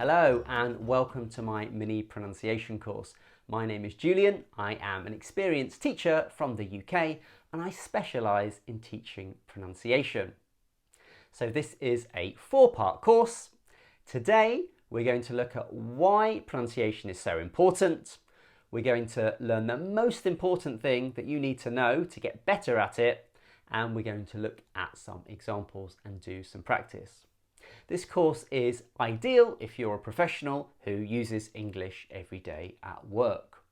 Hello and welcome to my mini pronunciation course. My name is Julian. I am an experienced teacher from the UK and I specialise in teaching pronunciation. So this is a 4-part course. Today we're going to look at why pronunciation is so important. We're going to learn the most important thing that you need to know to get better at it, and we're going to look at some examples and do some practice. This course is ideal if you're a professional who uses English every day at work.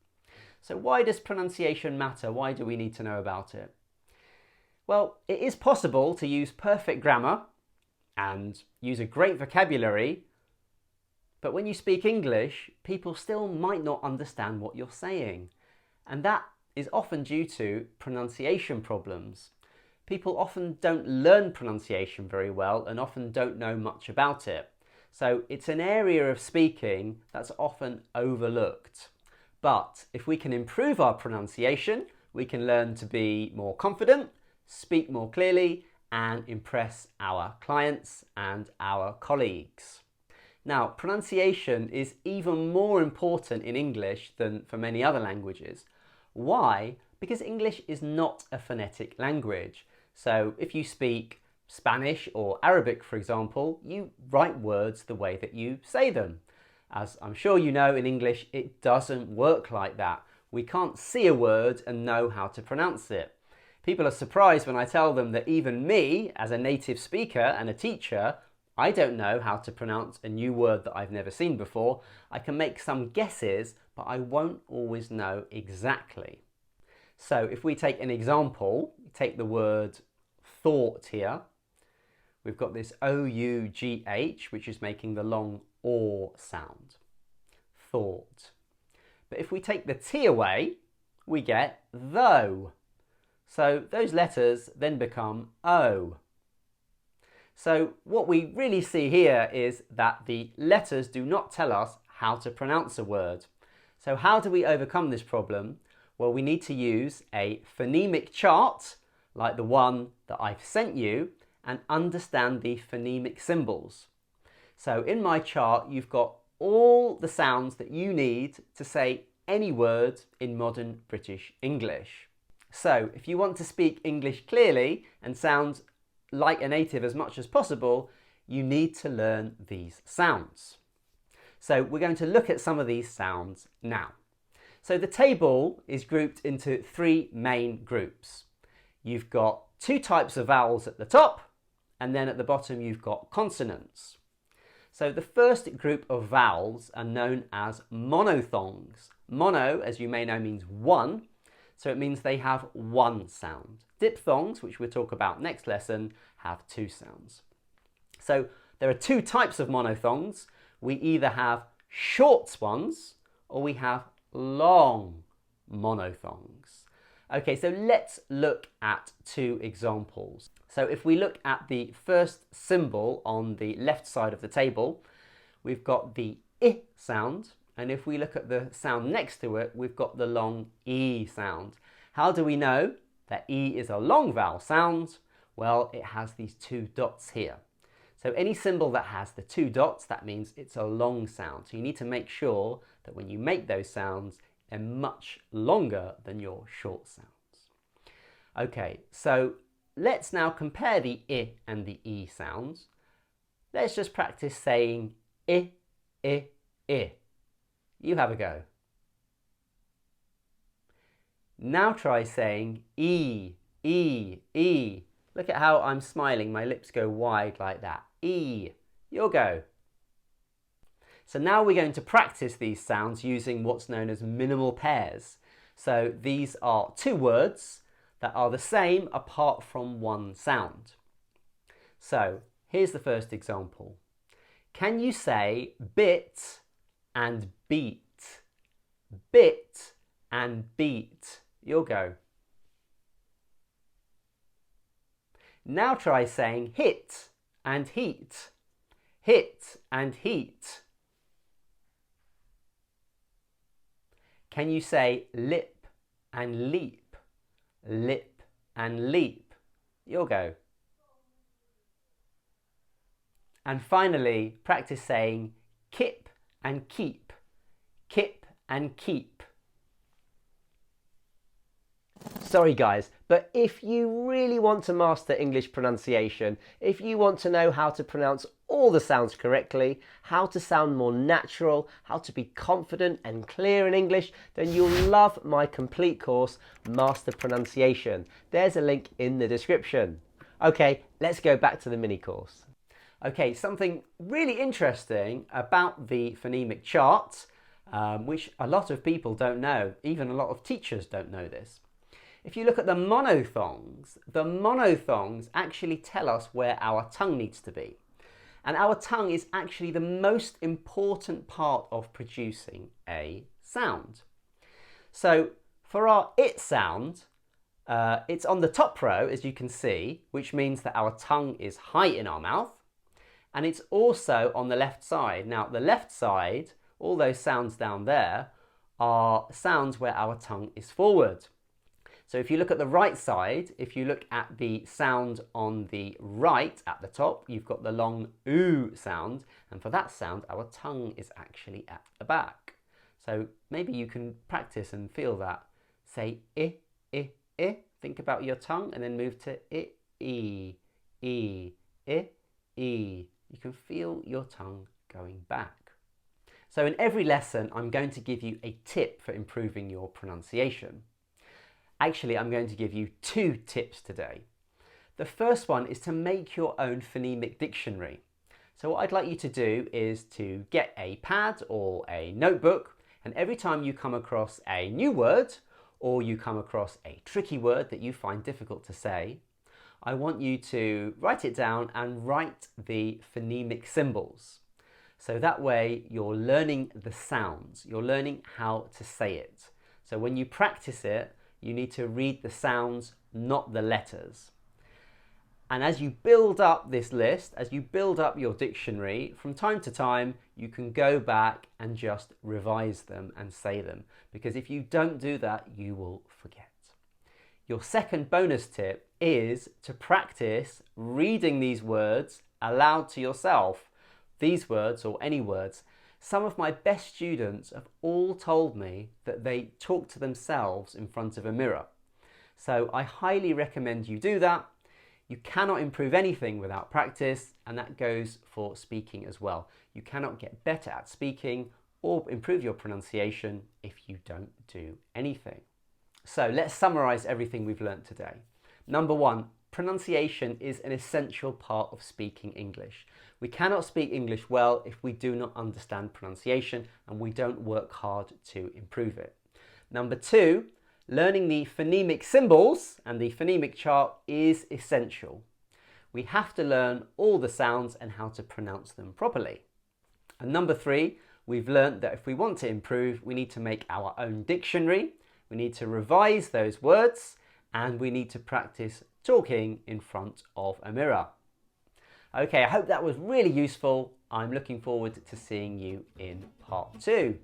So why does pronunciation matter? Why do we need to know about it? Well, it is possible to use perfect grammar and use a great vocabulary, but when you speak English, people still might not understand what you're saying. And that is often due to pronunciation problems. People often don't learn pronunciation very well and often don't know much about it. So it's an area of speaking that's often overlooked. But if we can improve our pronunciation, we can learn to be more confident, speak more clearly, and impress our clients and our colleagues. Now, pronunciation is even more important in English than for many other languages. Why? Because English is not a phonetic language. So if you speak Spanish or Arabic, for example, you write words the way that you say them. As I'm sure you know, in English, it doesn't work like that. We can't see a word and know how to pronounce it. People are surprised when I tell them that even me, as a native speaker and a teacher, I don't know how to pronounce a new word that I've never seen before. I can make some guesses, but I won't always know exactly. So if we take an example, take the word thought here. We've got this O-U-G-H, which is making the long or sound. Thought. But if we take the T away, we get though. So those letters then become O. So what we really see here is that the letters do not tell us how to pronounce a word. So how do we overcome this problem? Well, we need to use a phonemic chart like the one that I've sent you and understand the phonemic symbols. So in my chart, you've got all the sounds that you need to say any word in modern British English. So if you want to speak English clearly and sound like a native as much as possible, you need to learn these sounds. So we're going to look at some of these sounds now. So the table is grouped into 3 main groups. You've got 2 types of vowels at the top, and then at the bottom you've got consonants. So the first group of vowels are known as monophthongs. Mono, as you may know, means one, so it means they have one sound. Diphthongs, which we'll talk about next lesson, have 2 sounds. So there are 2 types of monophthongs. We either have short ones or we have long monophthongs. Okay, so let's look at 2 examples. So if we look at the first symbol on the left side of the table, we've got the I sound, and if we look at the sound next to it, we've got the long E sound. How do we know that E is a long vowel sound? Well, it has these 2 dots here. So any symbol that has the 2 dots, that means it's a long sound. So you need to make sure that when you make those sounds, they're much longer than your short sounds. Okay, so let's now compare the I and the E sounds. Let's just practice saying I, I, I. You have a go. Now try saying E, E, E. Look at how I'm smiling, my lips go wide like that. E, your go. So now we're going to practice these sounds using what's known as minimal pairs. So these are 2 words that are the same apart from 1 sound. So here's the first example. Can you say bit and beat? Bit and beat. Your go. Now try saying hit and heat. Hit and heat. Can you say lip and leap? Lip and leap. Your go. And finally, practice saying kip and keep. Kip and keep. Sorry guys, but if you really want to master English pronunciation, if you want to know how to pronounce all the sounds correctly, how to sound more natural, how to be confident and clear in English, then you'll love my complete course, Master Pronunciation. There's a link in the description. Okay, let's go back to the mini course. Okay, something really interesting about the phonemic chart, which a lot of people don't know, even a lot of teachers don't know this. If you look at the monophthongs actually tell us where our tongue needs to be. And our tongue is actually the most important part of producing a sound. So for our it sound, it's on the top row, as you can see, which means that our tongue is high in our mouth. And it's also on the left side. Now, the left side, all those sounds down there, are sounds where our tongue is forward. So if you look at the right side, if you look at the sound on the right at the top, you've got the long oo sound. And for that sound, our tongue is actually at the back. So maybe you can practice and feel that. Say I, I, I. Think about your tongue and then move to I, E, E, I, E. You can feel your tongue going back. So in every lesson, I'm going to give you a tip for improving your pronunciation. Actually, I'm going to give you 2 tips today. The first one is to make your own phonemic dictionary. So what I'd like you to do is to get a pad or a notebook, and every time you come across a new word or you come across a tricky word that you find difficult to say, I want you to write it down and write the phonemic symbols. So that way you're learning the sounds, you're learning how to say it. So when you practice it, you need to read the sounds, not the letters. And as you build up this list, as you build up your dictionary, from time to time, you can go back and just revise them and say them. Because if you don't do that, you will forget. Your second bonus tip is to practice reading these words aloud to yourself. These words, or any words. Some of my best students have all told me that they talk to themselves in front of a mirror. So I highly recommend you do that. You cannot improve anything without practice, and that goes for speaking as well. You cannot get better at speaking or improve your pronunciation if you don't do anything. So let's summarize everything we've learned today. Number 1, pronunciation is an essential part of speaking English. We cannot speak English well if we do not understand pronunciation and we don't work hard to improve it. Number 2, learning the phonemic symbols and the phonemic chart is essential. We have to learn all the sounds and how to pronounce them properly. And number 3, we've learned that if we want to improve, we need to make our own dictionary, we need to revise those words, and we need to practice talking in front of a mirror. Okay, I hope that was really useful. I'm looking forward to seeing you in part 2.